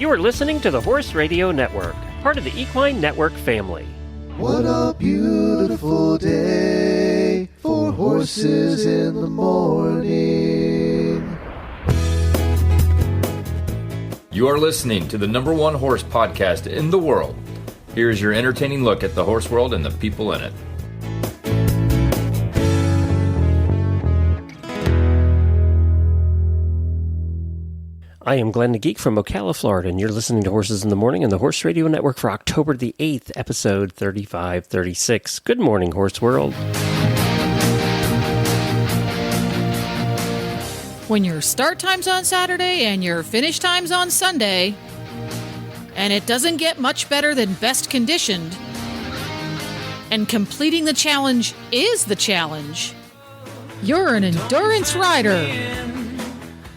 You are listening to the Horse Radio Network, part of the Equine Network family. What a beautiful day for horses in the morning. You are listening to the #1 horse podcast in the world. Here's your entertaining look at the horse world and the people in it. I am Glenn the Geek from Ocala, Florida, and you're listening to Horses in the Morning on the Horse Radio Network for October the 8th, episode 3536. Good morning, Horse World. When your start time's on Saturday and your finish time's on Sunday, and it doesn't get much better than best conditioned, and completing the challenge is the challenge, you're an endurance rider.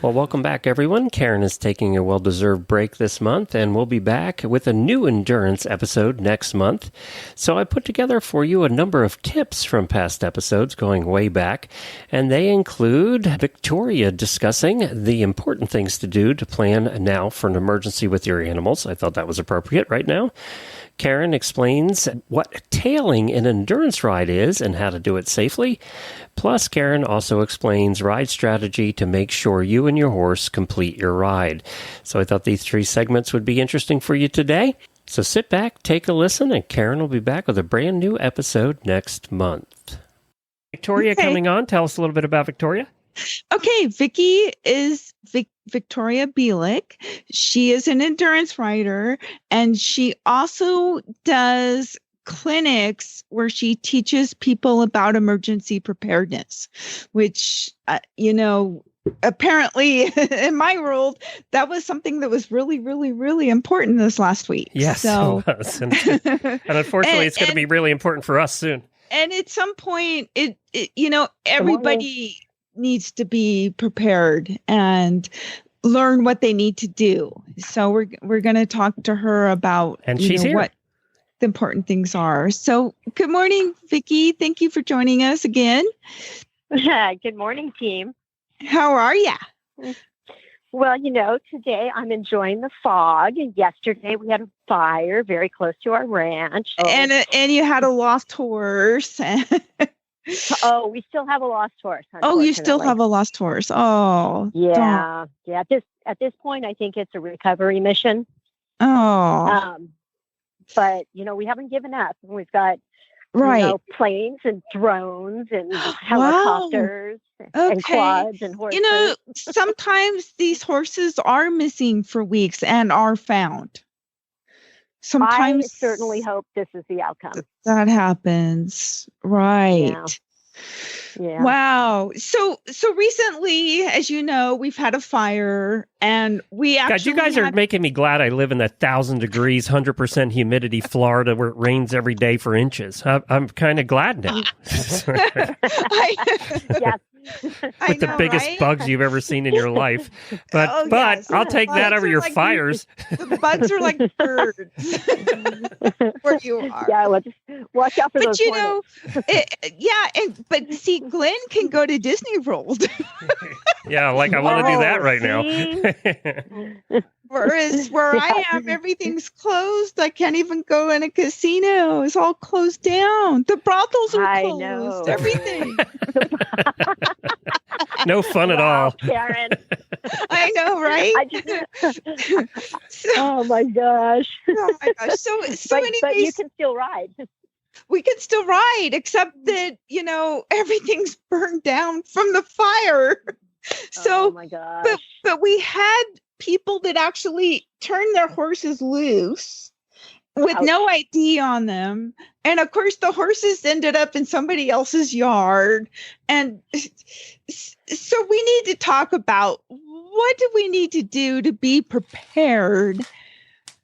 Well, welcome back, everyone. Karen is taking a well-deserved break this month, and we'll be back with a new endurance episode next month. So I put together for you a number of tips from past episodes going way back, and they include Victoria discussing the important things to do to plan now for an emergency with your animals. I thought that was appropriate right now. Karen explains what tailing an endurance ride is and how to do it safely. Plus, Karen also explains ride strategy to make sure you and your horse complete your ride. So I thought these 3 segments would be interesting for you today. So sit back, take a listen, and Karen will be back with a brand new episode next month. Victoria coming on. Tell us a little bit about Victoria. Okay, Vicky is Victoria Beelik. She is an endurance rider, and she also does clinics where she teaches people about emergency preparedness, which, apparently in my world, that was something that was really, really, really important this last week. Yes, so. It was. And unfortunately, it's going to be really important for us soon. And at some point, everybody needs to be prepared and learn what they need to do. So we're going to talk to her about what the important things are. So good morning, Vicki. Thank you for joining us again. Good morning, team. How are you? Well, today I'm enjoying the fog. Yesterday we had a fire very close to our ranch. And you had a lost horse. Oh, we still have a lost horse. Oh, you still have a lost horse. Oh, yeah. Yeah. At this point, I think it's a recovery mission. Oh, but we haven't given up. We've got planes and drones and helicopters and quads and horses. Sometimes these horses are missing for weeks and are found. Sometimes I certainly hope this is the outcome. That happens. Right. Yeah. Wow. So recently, as you know, we've had a fire, and we actually God, you guys are making me glad I live in the 1,000 degrees, 100% humidity Florida where it rains every day for inches. I'm kind of glad now. Yes. With the biggest bugs you've ever seen in your life. But I'll take that over your fires. The bugs are like birds where you are. Yeah, well, just watch out for those hornets. But see, Glenn can go to Disney World. Yeah, like I want to do that right now. Whereas where I am, everything's closed. I can't even go in a casino. It's all closed down. The brothels are closed. I know. Everything. No fun at all. Karen. I know, right? Oh my gosh. So anyways, but you can still ride. We can still ride, except that, everything's burned down from the fire. So, oh my gosh. But we had people that actually turned their horses loose with no ID on them. And of course, the horses ended up in somebody else's yard. And so we need to talk about what do we need to do to be prepared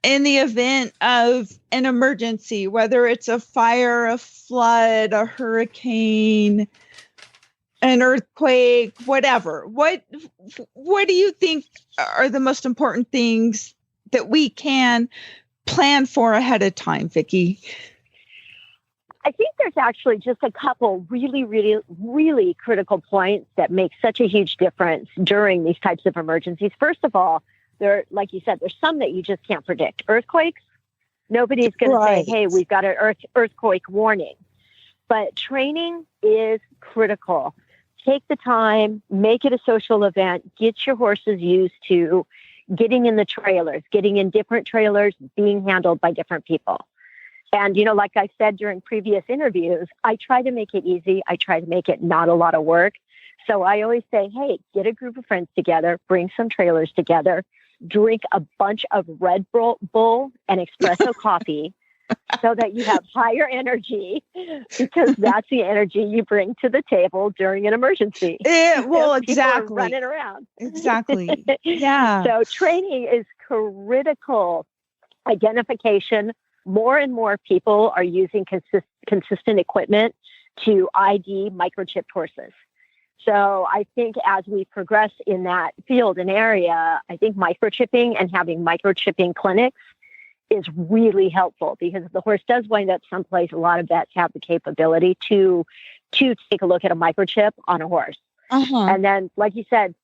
in the event of an emergency, whether it's a fire, a flood, a hurricane, an earthquake, whatever. What do you think are the most important things that we can plan for ahead of time, Vicki? I think there's actually just a couple really, really, really critical points that make such a huge difference during these types of emergencies. First of all, there, like you said, there's some that you just can't predict. Earthquakes, nobody's going to say, hey, we've got an earthquake warning. But training is critical. Take the time, make it a social event, get your horses used to getting in the trailers, getting in different trailers, being handled by different people. And, you know, like I said during previous interviews, I try to make it easy. I try to make it not a lot of work. So I always say, hey, get a group of friends together, bring some trailers together, drink a bunch of Red Bull and espresso coffee so that you have higher energy, because that's the energy you bring to the table during an emergency. Well, exactly. People are running around. Exactly. Yeah. So training is critical. Identification. More and more people are using consistent equipment to ID microchipped horses. So I think as we progress in that field and area, I think microchipping and having microchipping clinics is really helpful, because if the horse does wind up someplace, a lot of vets have the capability to take a look at a microchip on a horse. And then, like you said,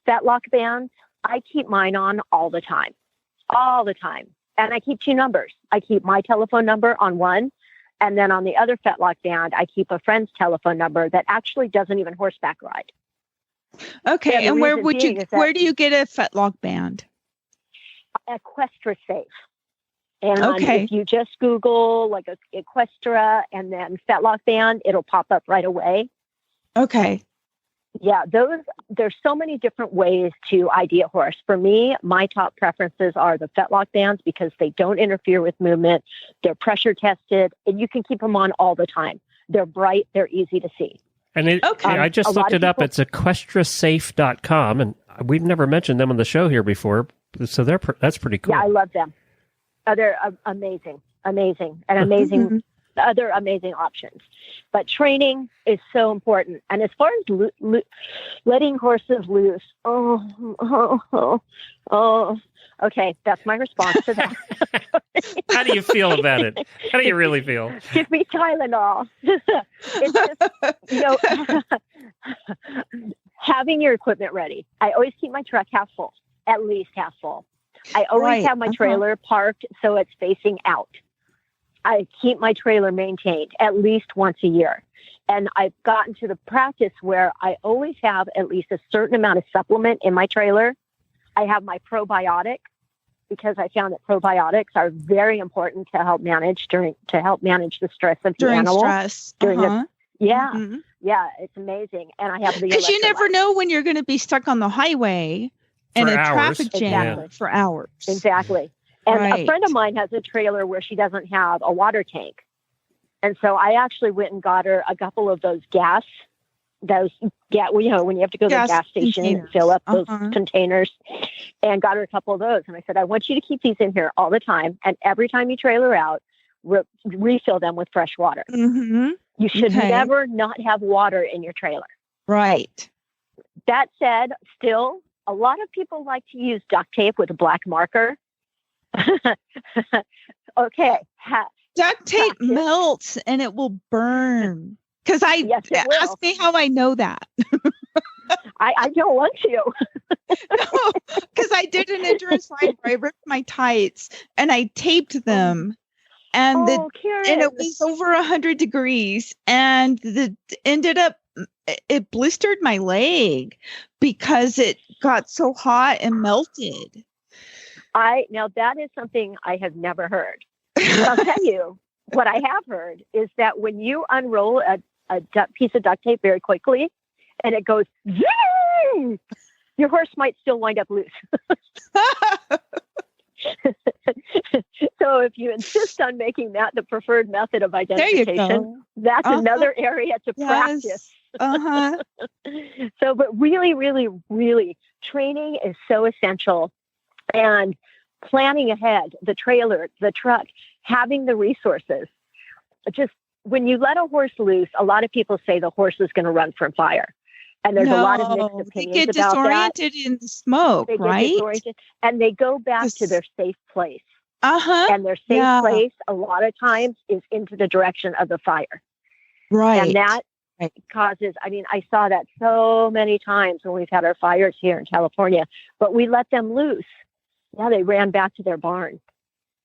fetlock bands, I keep mine on all the time. And I keep 2 numbers. I keep my telephone number on one, and then on the other fetlock band, I keep a friend's telephone number that actually doesn't even horseback ride. Okay, and where do you get a fetlock band? Equestra Safe. And if you just Google like Equestra and then fetlock band, it'll pop up right away. Okay. Yeah, there's so many different ways to ID a horse. For me, my top preferences are the fetlock bands, because they don't interfere with movement. They're pressure tested, and you can keep them on all the time. They're bright. They're easy to see. And I just looked it up. It's equestrasafe.com, and we've never mentioned them on the show here before. So that's pretty cool. Yeah, I love them. They're amazing, and other amazing options. But training is so important. And as far as letting horses loose, okay, that's my response to that. How do you feel about it? How do you really feel? Give me Tylenol. It's just, having your equipment ready. I always keep my truck half full, at least half full. I always have my trailer parked so it's facing out. I keep my trailer maintained at least once a year. And I've gotten to the practice where I always have at least a certain amount of supplement in my trailer. I have my probiotic, because I found that probiotics are very important to help manage the stress of the animal. Yeah, it's amazing. And I have the, because you never know when you're going to be stuck on the highway in a traffic jam for hours. Exactly. And a friend of mine has a trailer where she doesn't have a water tank. And so I actually went and got her a couple of those when you have to go to the gas station and fill up those containers, and got her a couple of those. And I said, I want you to keep these in here all the time. And every time you trailer out, refill them with fresh water. You should never not have water in your trailer. Right. That said, still, a lot of people like to use duct tape with a black marker. Okay. Duct tape melts and it will burn. Because ask me how I know that. I don't want to. No, because I did an endurance ride where I ripped my tights and I taped them. And it was over 100 degrees, and it blistered my leg because it got so hot and melted. Now that is something I have never heard. I'll tell you what I have heard is that when you unroll a piece of duct tape very quickly and it goes, zoom, your horse might still wind up loose. So if you insist on making that the preferred method of identification, that's another area to practice. So, but really, really, really, training is so essential. And planning ahead, the trailer, the truck, having the resources. Just when you let a horse loose, a lot of people say the horse is going to run from fire. And there's a lot of mixed opinions they get about disoriented in the smoke, they right? Get disoriented, and they go back to their safe place. And their safe place, a lot of times, is into the direction of the fire. Right. And that causes, I saw that so many times when we've had our fires here in California, but we let them loose Yeah, they ran back to their barn.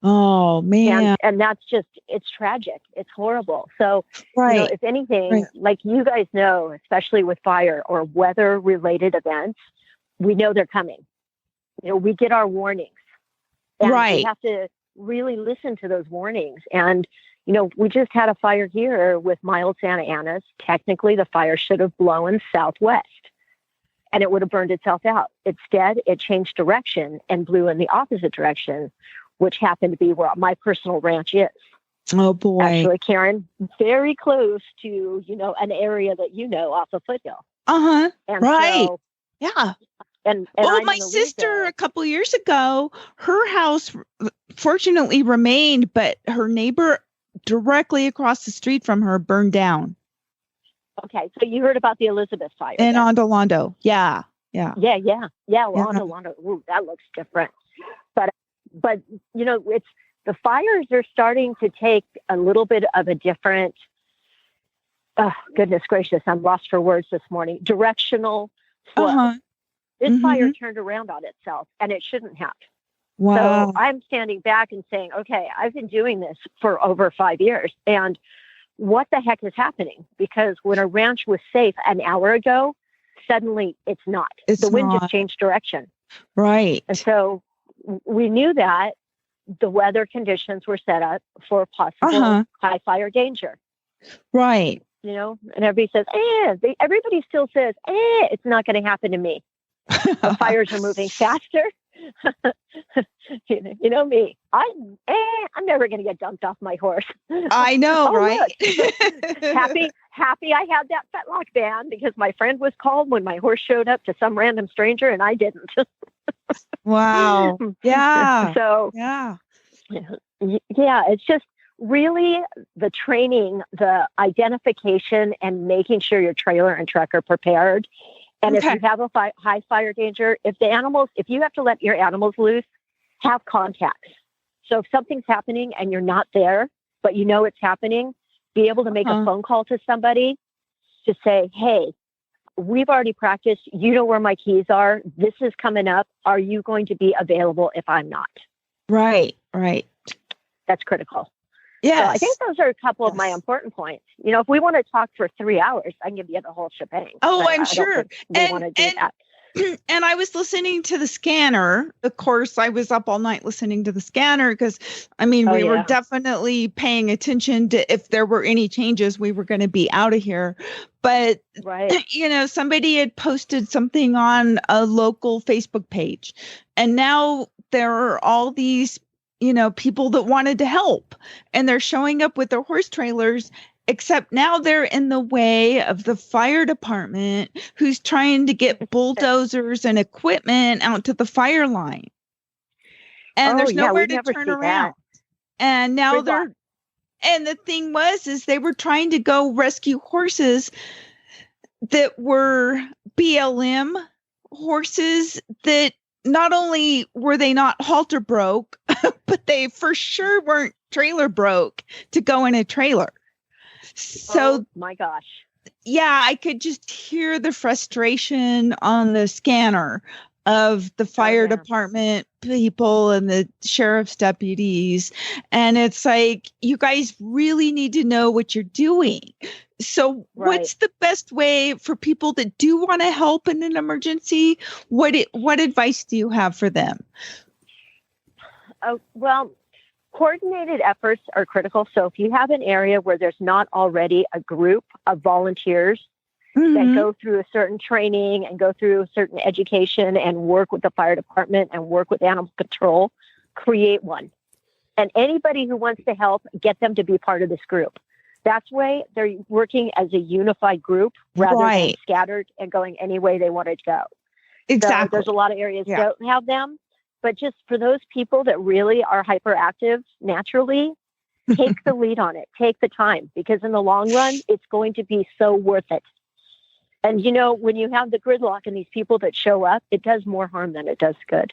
Oh, man. And that's just, it's tragic. It's horrible. So, Right. if anything, Right. like you guys know, especially with fire or weather-related events, we know they're coming. We get our warnings. And Right. we have to really listen to those warnings. And, we just had a fire here with mild Santa Anas. Technically, the fire should have blown southwest and it would have burned itself out. Instead, it changed direction and blew in the opposite direction, which happened to be where my personal ranch is. Oh, boy. Actually, Karen, very close to, an area that off of Foothill. Uh-huh. And right. so, yeah. And well, I'm my in the lead sister there. a couple years ago, her house fortunately remained, but her neighbor directly across the street from her burned down. Okay, so you heard about the Elizabeth fire. In Ondolondo. Yeah. Yeah. Yeah. Well, Yeah. Ondolondo, ooh, that looks different. But it's the fires are starting to take a little bit of a different, oh, goodness gracious, I'm lost for words this morning, directional flow. Uh-huh. This fire turned around on itself, and it shouldn't have. Wow. So I'm standing back and saying, okay, I've been doing this for over 5 years, and what the heck is happening? Because when a ranch was safe an hour ago, suddenly it's not. The wind just changed direction. Right. And so we knew that the weather conditions were set up for possible high fire danger. Right. And everybody says, everybody still says, it's not going to happen to me. The fires are moving faster. You know me. I'm never going to get dumped off my horse. I know, right? Happy I had that fetlock ban because my friend was called when my horse showed up to some random stranger and I didn't. Wow. Yeah. So yeah, it's just really the training, the identification, and making sure your trailer and truck are prepared. And if you have a high fire danger, if you have to let your animals loose, have contacts. So if something's happening and you're not there, but it's happening, be able to make a phone call to somebody to say, hey, we've already practiced. You know where my keys are. This is coming up. Are you going to be available if I'm not? Right. That's critical. Yes. So I think those are a couple of my important points. If we want to talk for 3 hours, I can give you the whole shebang. Oh, I'm sure. We want to do that. And I was listening to the scanner. Of course, I was up all night listening to the scanner because, we were definitely paying attention to if there were any changes, we were going to be out of here. But, somebody had posted something on a local Facebook page. And now there are all these, people that wanted to help. And they're showing up with their horse trailers. Except now they're in the way of the fire department who's trying to get bulldozers and equipment out to the fire line. And there's nowhere to turn around. And now and the thing is they were trying to go rescue horses that were BLM horses that not only were they not halter broke, but they for sure weren't trailer broke to go in a trailer. So, oh my gosh. Yeah, I could just hear the frustration on the scanner of the fire department people and the sheriff's deputies. And it's like, you guys really need to know what you're doing. So what's the best way for people that do want to help in an emergency? What advice do you have for them? Well, coordinated efforts are critical. So if you have an area where there's not already a group of volunteers that go through a certain training and go through a certain education and work with the fire department and work with animal control, create one. And anybody who wants to help, get them to be part of this group. That's way they're working as a unified group rather than scattered and going any way they wanted to go. Exactly. So there's a lot of areas that don't have them. But just for those people that really are hyperactive naturally, take the lead on it. Take the time, because in the long run, it's going to be so worth it. And, when you have the gridlock and these people that show up, it does more harm than it does good.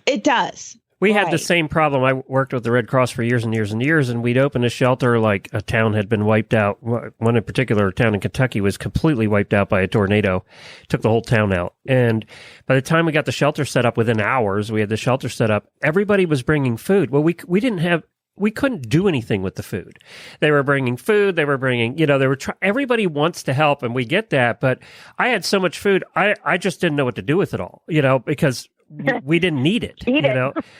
It does. We had the same problem. I worked with the Red Cross for years and years and years, and we'd open a shelter like a town had been wiped out. One in particular, a town in Kentucky, was completely wiped out by a tornado. Took the whole town out. And by the time we got the shelter set up, within hours, we had the shelter set up, everybody was bringing food. Well, we couldn't do anything with the food. They were bringing food. They were bringing, everybody wants to help, and we get that. But I had so much food, I just didn't know what to do with it all, because we didn't need it,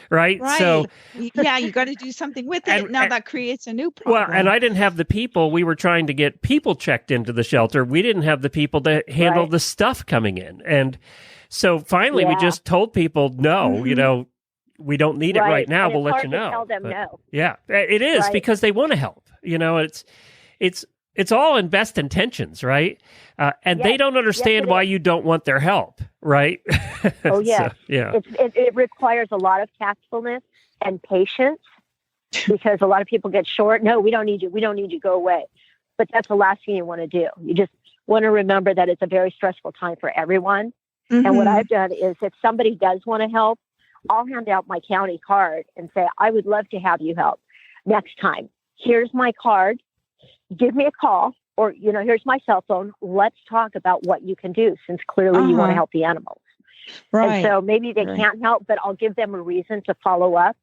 right? So, yeah, you got to do something with it. Now that creates a new problem. Well, and I didn't have the people. We were trying to get people checked into the shelter. We didn't have the people to handle the stuff coming in. And so finally we just told people, no, we don't need it right now. We'll let you know. Tell them no. Yeah, it is because they want to help. It's all in best intentions, right? And they don't understand why you don't want their help, right? Oh, yes. So, yeah. It requires a lot of tactfulness and patience because a lot of people get short. No, we don't need you. We don't need you. Go away. But that's the last thing you want to do. You just want to remember that it's a very stressful time for everyone. Mm-hmm. And what I've done is if somebody does want to help, I'll hand out my county card and say, I would love to have you help next time. Here's my card. Give me a call or, here's my cell phone. Let's talk about what you can do since clearly you want to help the animals. Right. And so maybe they can't help, but I'll give them a reason to follow up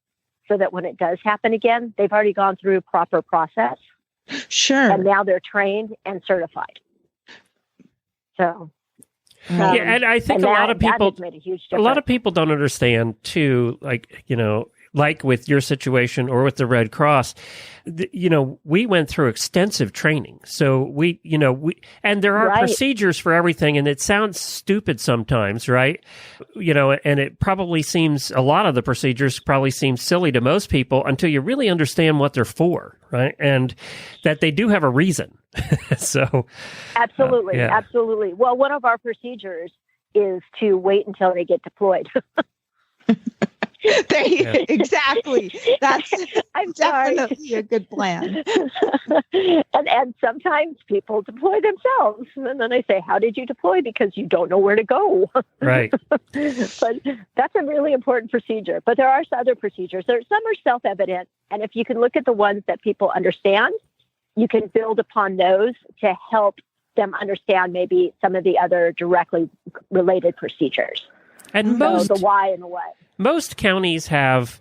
so that when it does happen again, they've already gone through proper process. Sure. And now they're trained and certified. So. And I think a lot of people don't understand too, like with your situation or with the Red Cross, we went through extensive training. So and there are procedures for everything, and it sounds stupid sometimes, right? And it probably seems, a lot of the procedures probably seem silly to most people until you really understand what they're for, right? And that they do have a reason. So. Absolutely. Absolutely. Well, one of our procedures is to wait until they get deployed. Exactly. That's definitely a good plan. and sometimes people deploy themselves. And then I say, how did you deploy? Because you don't know where to go. Right. But that's a really important procedure. But there are other procedures. Some are self-evident. And if you can look at the ones that people understand, you can build upon those to help them understand maybe some of the other directly related procedures. And the why and the what. Most counties have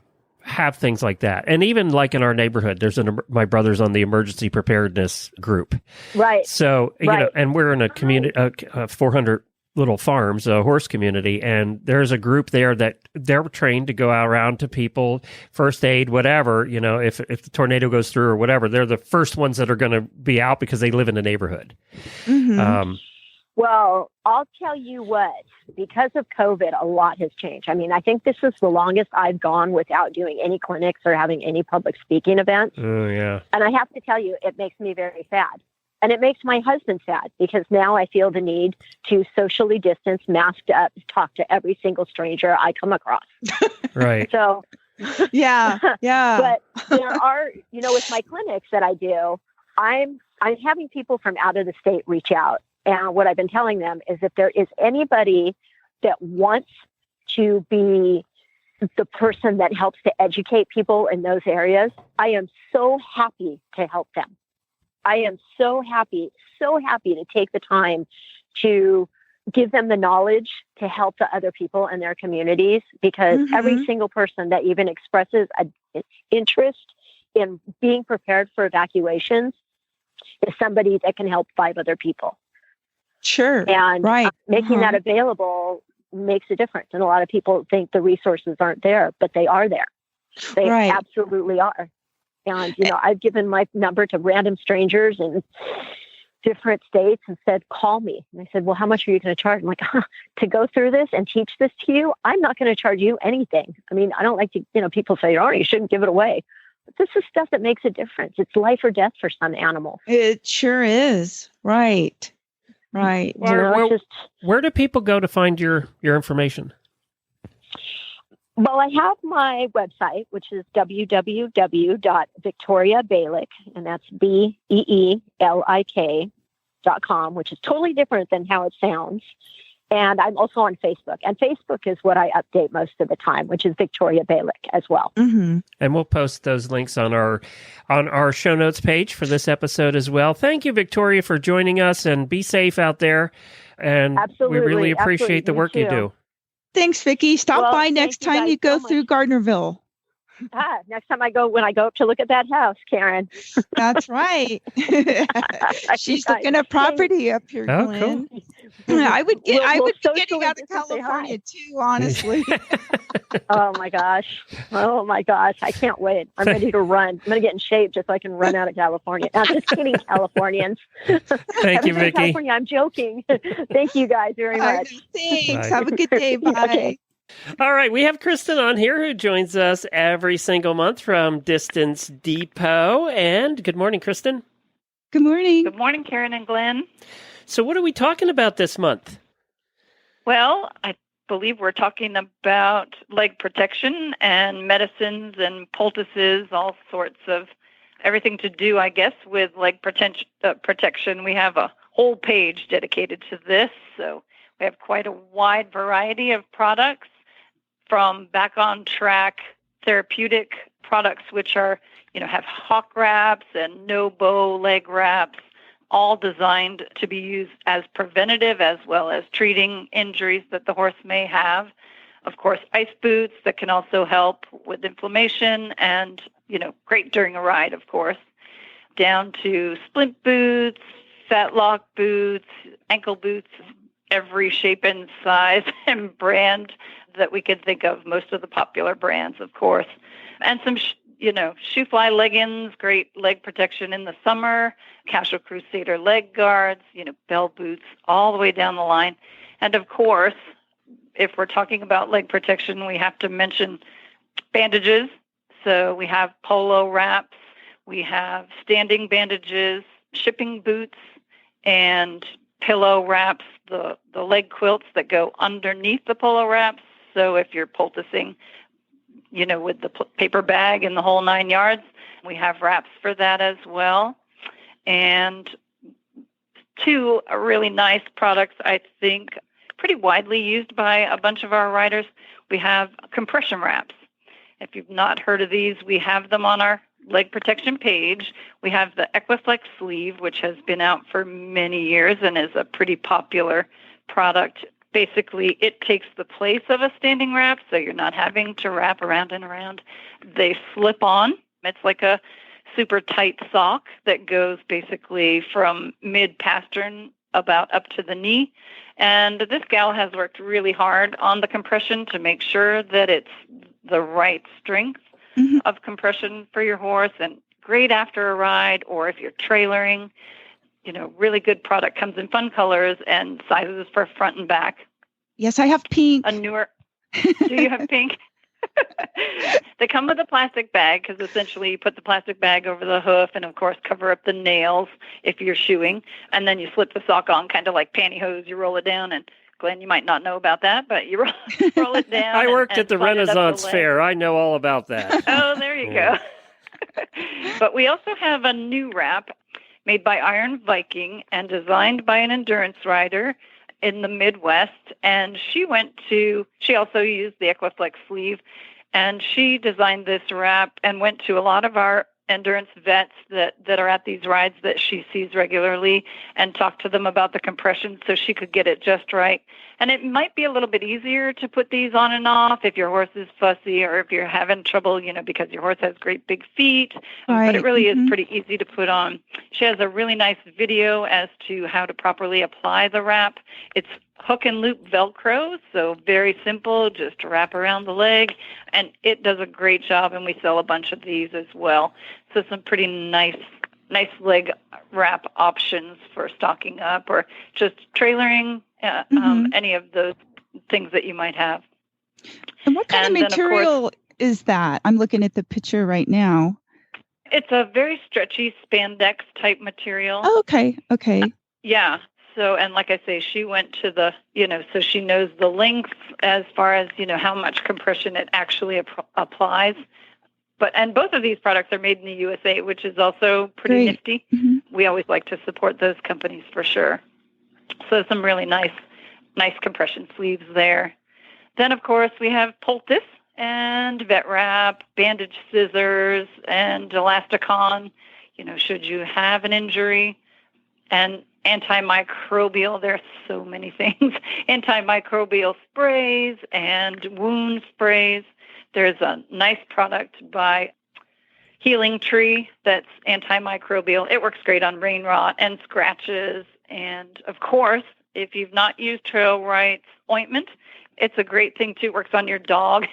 things like that. And even like in our neighborhood, my brother's on the Emergency Preparedness group. Right. So, and we're in a community, 400 little farms, a horse community, and there's a group there that they're trained to go out around to people, first aid, whatever, if the tornado goes through or whatever, they're the first ones that are going to be out because they live in the neighborhood. Mm-hmm. Well, I'll tell you what, because of COVID, a lot has changed. I mean, I think this is the longest I've gone without doing any clinics or having any public speaking events. Oh, yeah. And I have to tell you, it makes me very sad. And it makes my husband sad because now I feel the need to socially distance, masked up, talk to every single stranger I come across. Right. So, yeah. But there are, with my clinics that I do, I'm having people from out of the state reach out. And what I've been telling them is if there is anybody that wants to be the person that helps to educate people in those areas, I am so happy to help them. I am so happy to take the time to give them the knowledge to help the other people in their communities, because every single person that even expresses an interest in being prepared for evacuations is somebody that can help 5 other people. Sure. And making that available makes a difference. And a lot of people think the resources aren't there, but they are there. They absolutely are. And, I've given my number to random strangers in different states and said, call me. And I said, well, how much are you going to charge? I'm like, to go through this and teach this to you, I'm not going to charge you anything. I mean, I don't like to, people say, oh, you shouldn't give it away. But this is stuff that makes a difference. It's life or death for some animals. It sure is. Right. Right. Where do people go to find your information? Well, I have my website, which is www.victoriabeelik, and that's BEELIK.com, which is totally different than how it sounds. And I'm also on Facebook. And Facebook is what I update most of the time, which is Victoria Beelik as well. Mm-hmm. And we'll post those links on our show notes page for this episode as well. Thank you, Victoria, for joining us, and be safe out there. And Absolutely, we really appreciate absolutely. the work you Me do. Thanks, Vicki. Stop by next thank you time guys you go so through much. Gardnerville. Next time when I go up to look at that house, Karen. That's right. She's Guys, looking at property up here, Oh, Glenn. cool. I would be socially getting out of distance, say California too, honestly. Oh my gosh. I can't wait. I'm ready to run. I'm going to get in shape just so I can run out of California. I'm just kidding, Californians. Thank you, Vicki. California, I'm joking. Thank you guys very much. Thanks. Bye. Have a good day. Bye. Okay. All right, we have Kristen on here who joins us every single month from Distance Depot. And good morning, Kristen. Good morning. Good morning, Karen and Glenn. So what are we talking about this month? Well, I believe we're talking about leg protection and medicines and poultices, all sorts of everything to do, I guess, with leg protection. We have a whole page dedicated to this. So we have quite a wide variety of products, from back on track therapeutic products, which are, have hawk wraps and no bow leg wraps, all designed to be used as preventative as well as treating injuries that the horse may have. Of course, ice boots that can also help with inflammation and, great during a ride, of course, down to splint boots, fatlock boots, ankle boots, every shape and size and brand that we could think of, most of the popular brands, of course, and some, shoe fly leggings, great leg protection in the summer, Casual Crusader leg guards, bell boots, all the way down the line. And of course, if we're talking about leg protection, we have to mention bandages. So we have polo wraps, we have standing bandages, shipping boots, and pillow wraps, the leg quilts that go underneath the polo wraps. So if you're poulticing, with the paper bag and the whole 9 yards, we have wraps for that as well. And two really nice products, I think, pretty widely used by a bunch of our riders. We have compression wraps. If you've not heard of these, we have them on our leg protection page. We have the Equiflex sleeve, which has been out for many years and is a pretty popular product. Basically, it takes the place of a standing wrap, so you're not having to wrap around and around. They slip on. It's like a super tight sock that goes basically from mid-pastern about up to the knee. And this gal has worked really hard on the compression to make sure that it's the right strength of compression for your horse, and great after a ride, or if you're trailering. Really good product. Comes in fun colors and sizes for front and back. Yes, I have pink. A newer. Do you have pink? They come with a plastic bag, because essentially you put the plastic bag over the hoof and, of course, cover up the nails if you're shoeing. And then you slip the sock on, kind of like pantyhose. You roll it down. And, Glenn, you might not know about that, but you roll it down. I worked at the slide it up Renaissance leg. Fair. I know all about that. Oh, there you go. But we also have a new wrap made by Iron Viking and designed by an endurance rider in the Midwest. And she also used the Equiflex sleeve, and she designed this wrap and went to a lot of our endurance vets that are at these rides that she sees regularly and talked to them about the compression so she could get it just right. And it might be a little bit easier to put these on and off if your horse is fussy, or if you're having trouble, because your horse has great big feet. Right. But it really is pretty easy to put on. She has a really nice video as to how to properly apply the wrap. It's hook and loop Velcro, so very simple, just to wrap around the leg. And it does a great job, and we sell a bunch of these as well. So some pretty nice leg wrap options for stocking up or just trailering, any of those things that you might have. And what kind of material is that? I'm looking at the picture right now. It's a very stretchy spandex type material. Oh, okay. Yeah. So, and like I say, she went to so she knows the length as far as, how much compression it actually applies. And both of these products are made in the USA, which is also pretty nifty. We always like to support those companies for sure. So some really nice nice compression sleeves there. Then, of course, we have poultice and vet wrap, bandage scissors, and elasticon, should you have an injury, and antimicrobial. There's so many things. Antimicrobial sprays and wound sprays. There's a nice product by Healing Tree that's antimicrobial. It works great on rain rot and scratches. And, of course, if you've not used Trail Rights ointment, it's a great thing, too. It works on your dog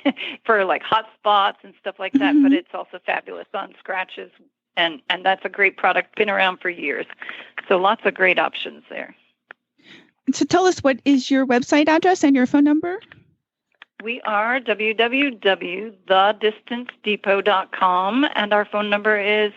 for, like, hot spots and stuff like that. But it's also fabulous on scratches. And that's a great product, been around for years. So lots of great options there. So tell us, what is your website address and your phone number? We are www.thedistancedepot.com, and our phone number is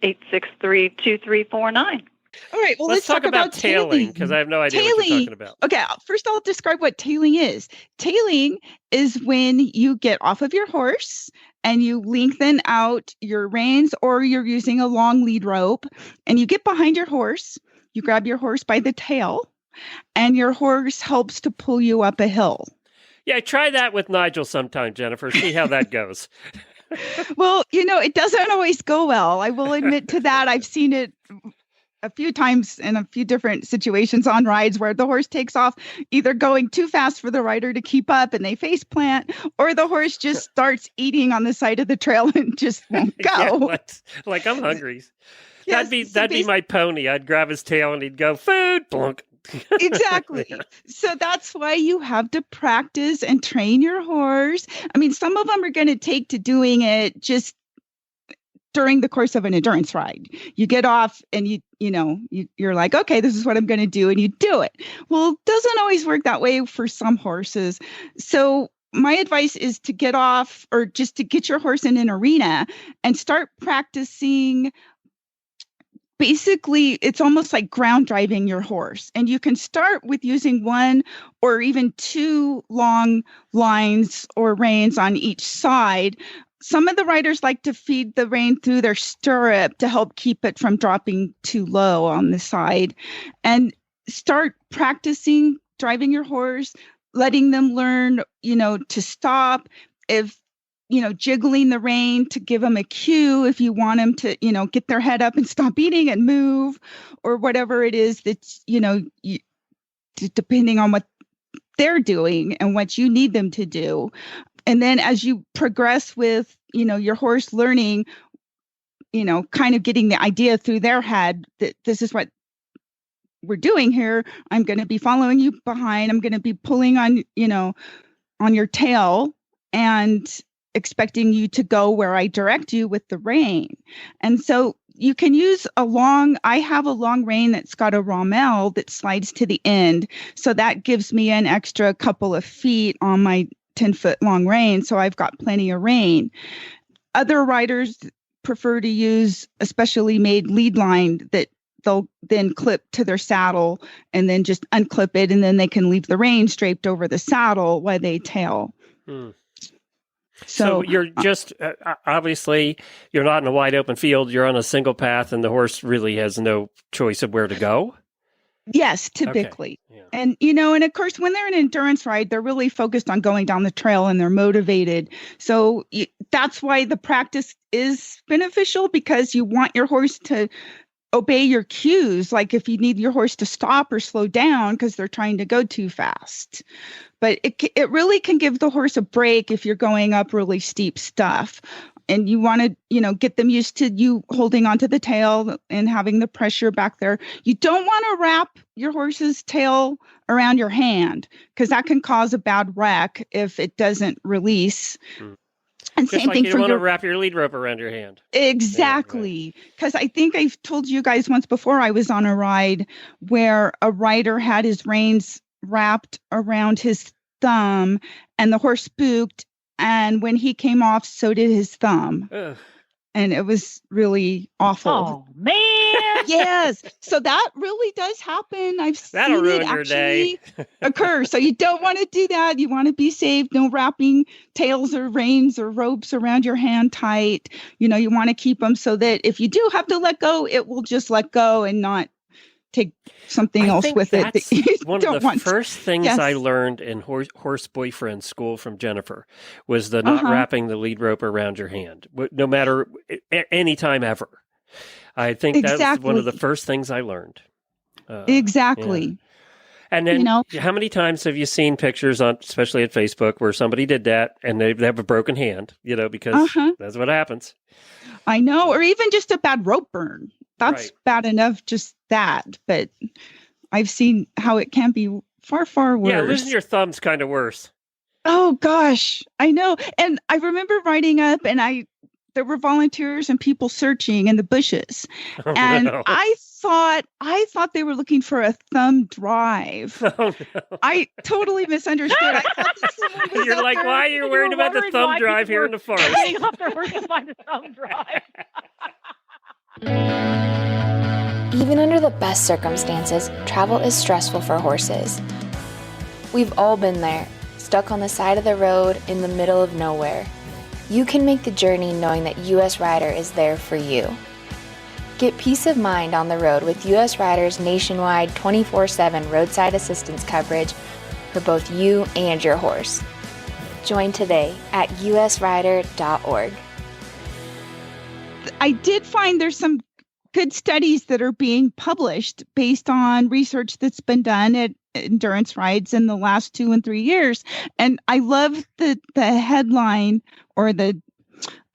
866-863-2349. All right, well, let's talk about tailing, because I have no idea what you're talking about. Okay, first I'll describe what tailing is. Tailing is when you get off of your horse and you lengthen out your reins, or you're using a long lead rope, and you get behind your horse, you grab your horse by the tail, and your horse helps to pull you up a hill. Yeah, try that with Nigel sometime, Jennifer. See how that goes. Well, it doesn't always go well. I will admit to that. I've seen it a few times in a few different situations on rides where the horse takes off, either going too fast for the rider to keep up and they face plant, or the horse just starts eating on the side of the trail and just won't go. Yeah, like I'm hungry. Yes, that'd be my pony. I'd grab his tail and he'd go, food, blunk. Exactly. So that's why you have to practice and train your horse. I mean, some of them are going to take to doing it just during the course of an endurance ride. You get off and you're like, okay, this is what I'm going to do, and you do it. Well, it doesn't always work that way for some horses. So my advice is to get off, or just to get your horse in an arena and start practicing. Basically, it's almost like ground driving your horse. And you can start with using one or even two long lines or reins on each side. Some of the riders like to feed the rein through their stirrup to help keep it from dropping too low on the side. And start practicing driving your horse, letting them learn, to stop. If jiggling the rein to give them a cue if you want them to, get their head up and stop eating and move, or whatever it is that, depending on what they're doing and what you need them to do. And then as you progress with, your horse learning, kind of getting the idea through their head that this is what we're doing here. I'm going to be following you behind. I'm going to be pulling on, on your tail and expecting you to go where I direct you with the rein. And so you can use I have a long rein that's got a rommel that slides to the end. So that gives me an extra couple of feet on my 10-foot long rein. So I've got plenty of rein. Other riders prefer to use a specially made lead line that they'll then clip to their saddle and then just unclip it. And then they can leave the reins draped over the saddle while they tail. So you're just, obviously, you're not in a wide open field. You're on a single path, and the horse really has no choice of where to go? Yes, typically. Okay. Yeah. And, and of course, when they're in an endurance ride, they're really focused on going down the trail and they're motivated. So that's why the practice is beneficial, because you want your horse to obey your cues, like if you need your horse to stop or slow down because they're trying to go too fast. But it really can give the horse a break if you're going up really steep stuff. And you want to, get them used to you holding onto the tail and having the pressure back there. You don't want to wrap your horse's tail around your hand, because that can cause a bad wreck if it doesn't release. And just same like thing you for don't want to wrap your lead rope around your hand. Exactly. Because I think I've told you guys once before, I was on a ride where a rider had his reins wrapped around his thumb and the horse spooked. And when he came off, so did his thumb. Ugh. And it was really awful. Oh, man. Yes. So that really does happen. That'll seen ruin it your day. occur. So you don't want to do that. You want to be safe. No wrapping tails or reins or ropes around your hand tight. You want to keep them so that if you do have to let go, it will just let go and not take something I else think with it that's that you one don't of the want. first things Yes. I learned in horse boyfriend school from Jennifer was the not wrapping the lead rope around your hand, no matter any time ever. I think that's one of the Exactly. first things I learned. Yeah. Exactly. And then, You know? how many times have you seen pictures on, especially at Facebook, where somebody did that and they have a broken hand? Because that's what happens. I know, or even just a bad rope burn. That's Right. bad enough, just that. But I've seen how it can be far, far worse. Yeah, losing your thumb's kind of worse. Oh gosh, I know. And I remember riding up, and there were volunteers and people searching in the bushes, and no. I thought they were looking for a thumb drive. Oh, no. I totally misunderstood. I thought that someone was You're up like, there. why are you worried about the wondering thumb why drive people here in the forest? Getting off their horse to find a thumb drive. Even under the best circumstances, travel is stressful for horses. We've all been there, stuck on the side of the road in the middle of nowhere. You can make the journey knowing that US Rider is there for you. Get peace of mind on the road with US Rider's nationwide 24/7 roadside assistance coverage for both you and your horse. Join today at usrider.org. I did find there's some good studies that are being published based on research that's been done at endurance rides in the last 2 and 3 years. And I love the headline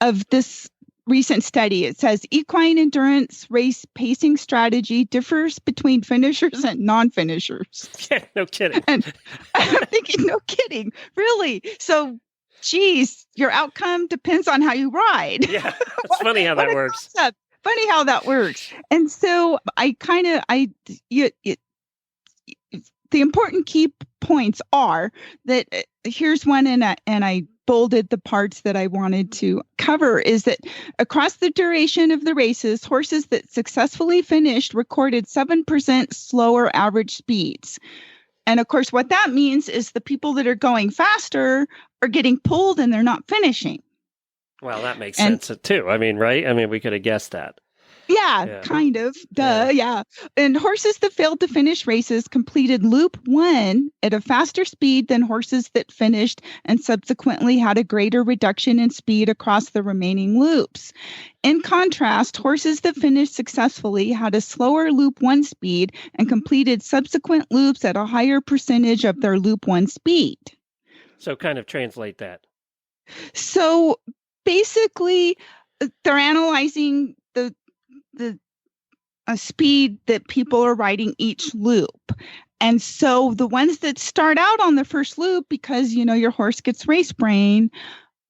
of this recent study. It says equine endurance race pacing strategy differs between finishers and non-finishers. Yeah, no kidding. And I'm thinking, no kidding, really? So, geez, your outcome depends on how you ride. Yeah, it's funny how that works. Concept. Funny how that works. And so the important key points are that here's one, and I bolded the parts that I wanted to cover, is that across the duration of the races, horses that successfully finished recorded 7% slower average speeds. And of course, what that means is the people that are going faster are getting pulled and they're not finishing. Well, that makes sense too. I mean, right? I mean, we could have guessed that. Yeah, kind of. Duh, yeah. And horses that failed to finish races completed loop 1 at a faster speed than horses that finished and subsequently had a greater reduction in speed across the remaining loops. In contrast, horses that finished successfully had a slower loop 1 speed and completed subsequent loops at a higher percentage of their loop 1 speed. So kind of translate that. So basically, they're analyzing the speed that people are riding each loop. And so the ones that start out on the first loop, because, your horse gets race brain,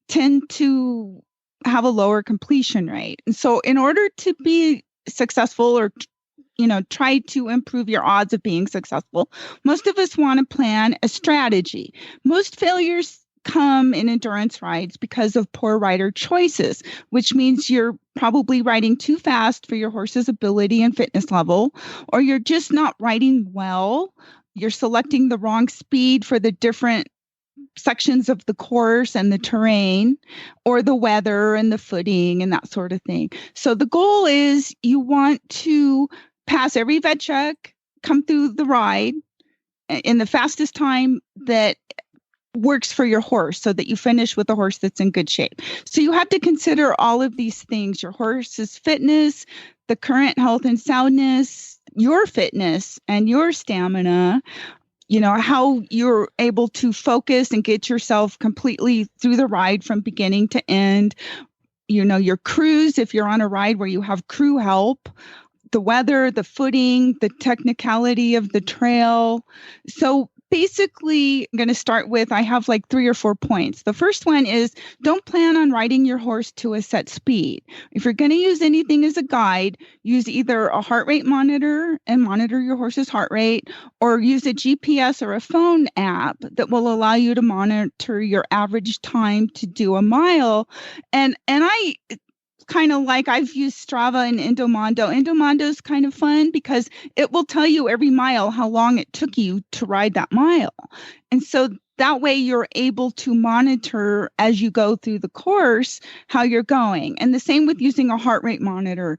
tend to have a lower completion rate. And so in order to be successful or, try to improve your odds of being successful, most of us want to plan a strategy. Most failures come in endurance rides because of poor rider choices, which means you're probably riding too fast for your horse's ability and fitness level, or you're just not riding well. You're selecting the wrong speed for the different sections of the course and the terrain, or the weather and the footing and that sort of thing. So the goal is you want to pass every vet check, come through the ride in the fastest time that works for your horse so that you finish with a horse that's in good shape. So you have to consider all of these things: your horse's fitness, the current health and soundness, your fitness and your stamina, how you're able to focus and get yourself completely through the ride from beginning to end, your crews, if you're on a ride where you have crew help, the weather, the footing, the technicality of the trail. So basically, I'm going to start with, I have like 3 or 4 points. The first one is, don't plan on riding your horse to a set speed. If you're going to use anything as a guide, use either a heart rate monitor and monitor your horse's heart rate, or use a GPS or a phone app that will allow you to monitor your average time to do a mile. And I kind of like, I've used Strava and Endomondo. Endomondo is kind of fun because it will tell you every mile how long it took you to ride that mile. And so that way you're able to monitor as you go through the course how you're going. And the same with using a heart rate monitor.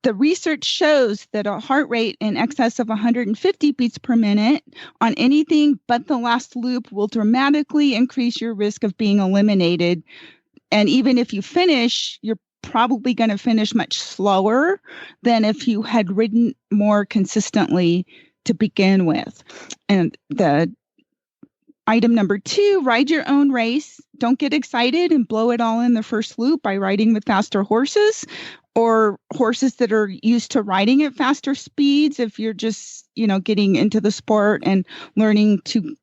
the research shows that a heart rate in excess of 150 beats per minute on anything but the last loop will dramatically increase your risk of being eliminated. And even if you finish, you're probably going to finish much slower than if you had ridden more consistently to begin with. And the item number 2, ride your own race. Don't get excited and blow it all in the first loop by riding with faster horses or horses that are used to riding at faster speeds. If you're just, getting into the sport and learning to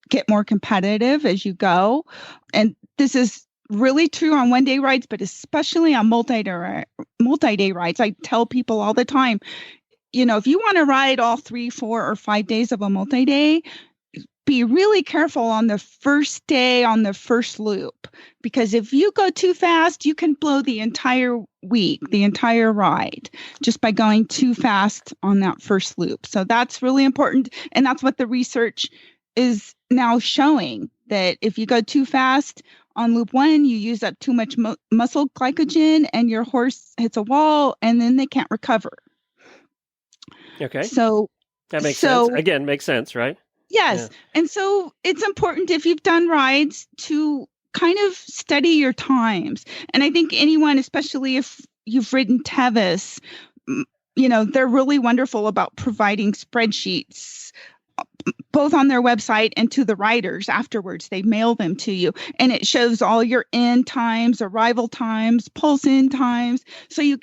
get more competitive as you go. And this is really true on one-day rides, but especially on multi-day rides. I tell people all the time, if you want to ride all 3, 4, or 5 days of a multi-day, be really careful on the first day on the first loop, because if you go too fast, you can blow the entire week, the entire ride, just by going too fast on that first loop. So that's really important. And that's what the research is now showing, that if you go too fast on loop 1, you use up too much muscle glycogen and your horse hits a wall and then they can't recover. Okay. So that makes sense. Again, makes sense, right? Yes. Yeah. And so it's important, if you've done rides, to kind of study your times. And I think anyone, especially if you've ridden Tevis, they're really wonderful about providing spreadsheets, both on their website and to the riders afterwards. They mail them to you, and it shows all your end times, arrival times, pulse in times. So you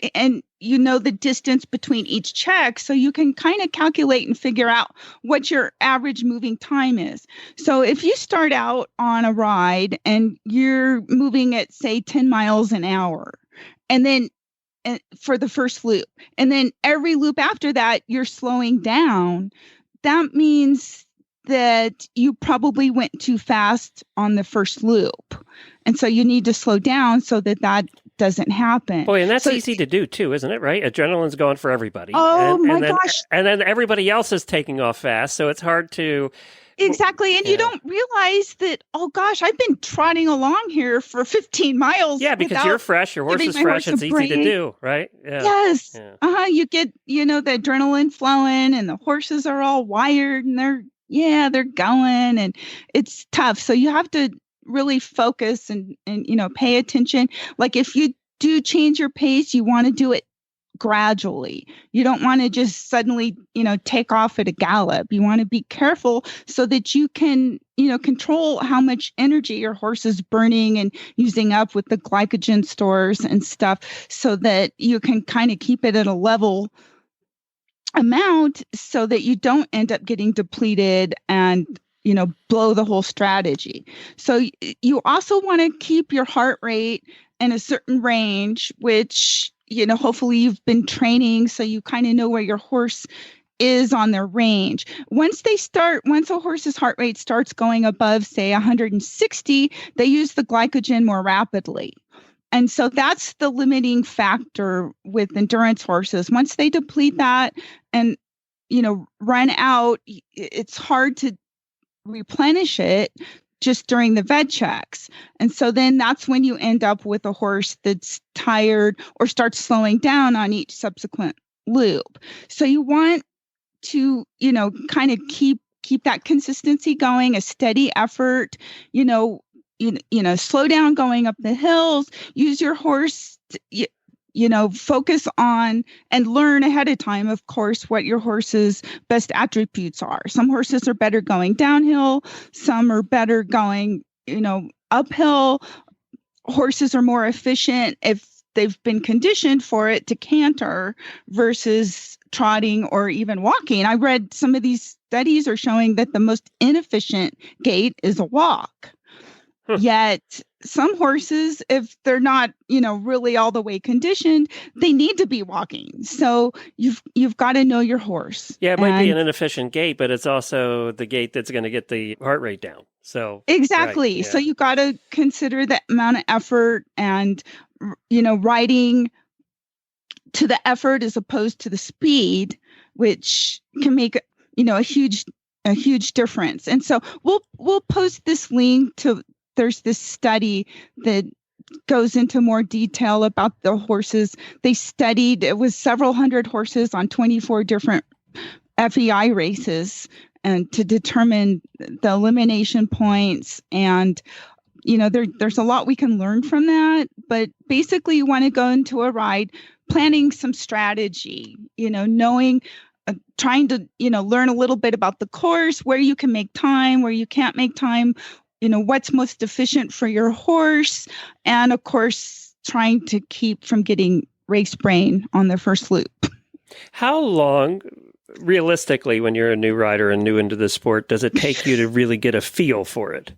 the distance between each check, so you can kind of calculate and figure out what your average moving time is. So if you start out on a ride and you're moving at, say, 10 miles an hour, and then for the first loop, and then every loop after that, you're slowing down, that means that you probably went too fast on the first loop. And so you need to slow down so that doesn't happen. Boy, and that's easy to do too, isn't it, right? Adrenaline's going for everybody. Oh, my gosh. And then everybody else is taking off fast, so it's hard to... Exactly. And you don't realize that, oh gosh, I've been trotting along here for 15 miles. Yeah, because you're fresh, your horse is fresh, it's easy to do, right? Yeah. Yes. Yeah. You get, the adrenaline flowing and the horses are all wired and they're going, and it's tough. So you have to really focus and pay attention. Like if you do change your pace, you want to do it gradually. You don't want to just suddenly, take off at a gallop. You want to be careful so that you can, control how much energy your horse is burning and using up with the glycogen stores and stuff, so that you can kind of keep it at a level amount so that you don't end up getting depleted and, blow the whole strategy. So you also want to keep your heart rate in a certain range, which hopefully you've been training so you kind of know where your horse is on their range. Once a horse's heart rate starts going above, say, 160, they use the glycogen more rapidly. And so that's the limiting factor with endurance horses. Once they deplete that and, run out, it's hard to replenish it just during the vet checks. And so then that's when you end up with a horse that's tired or starts slowing down on each subsequent loop. So you want to, kind of keep that consistency going, a steady effort, slow down going up the hills, use your horse, focus on and learn ahead of time, of course, what your horse's best attributes are. Some horses are better going downhill. Some are better going, uphill. Horses are more efficient if they've been conditioned for it to canter versus trotting or even walking. I read some of these studies are showing that the most inefficient gait is a walk. Yet some horses, if they're not, really all the way conditioned, they need to be walking. So you've got to know your horse. Yeah, it might be an inefficient gait, but it's also the gait that's going to get the heart rate down. So exactly. Right, yeah. So you got to consider the amount of effort and, riding to the effort as opposed to the speed, which can make, a huge difference. And so we'll post this link to. There's this study that goes into more detail about the horses. They studied, it was several hundred horses on 24 different FEI races, and to determine the elimination points. And, there's a lot we can learn from that. But basically, you want to go into a ride planning some strategy, knowing, trying to, learn a little bit about the course, where you can make time, where you can't make time, what's most efficient for your horse. And of course, trying to keep from getting race brain on the first loop. How long, realistically, when you're a new rider and new into the sport, does it take you to really get a feel for it?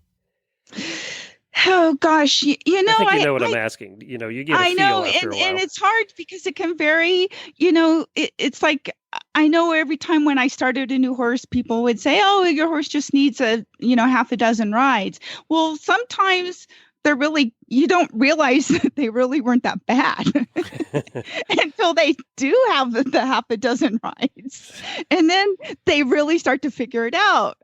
Oh gosh, I think you know what I'm asking. You get a feel after a while. And it's hard because it can vary. It's like, I know every time when I started a new horse, people would say, "Oh, your horse just needs half a dozen rides." Well, sometimes you don't realize that they really weren't that bad until they do have the half a dozen rides. And then they really start to figure it out.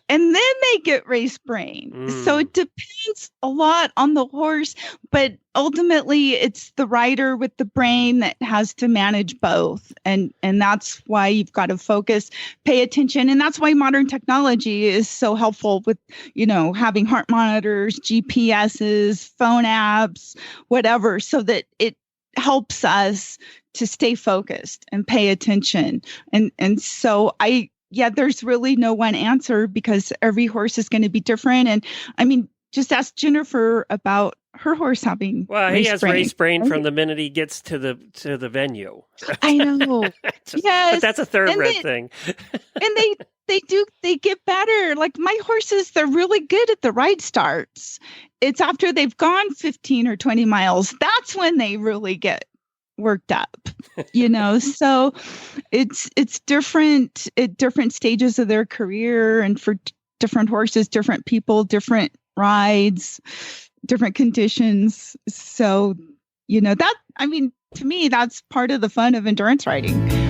And then they get race brain. So it depends a lot on the horse, but ultimately it's the rider with the brain that has to manage both. And that's why you've got to focus, pay attention. And that's why modern technology is so helpful with, having heart monitors, GPSs, phone apps, whatever, so that it helps us to stay focused and pay attention. And so there's really no one answer because every horse is going to be different. And I mean, just ask Jennifer about her horse having. Well, he has race brain from the minute he gets to the venue. I know. Yes, but that's a thoroughbred thing. And they get better. Like my horses, they're really good at the ride starts. It's after they've gone 15 or 20 miles. That's when they really get worked up, so it's different at different stages of their career, and for different horses, different people, different rides, different conditions. So, to me, that's part of the fun of endurance riding.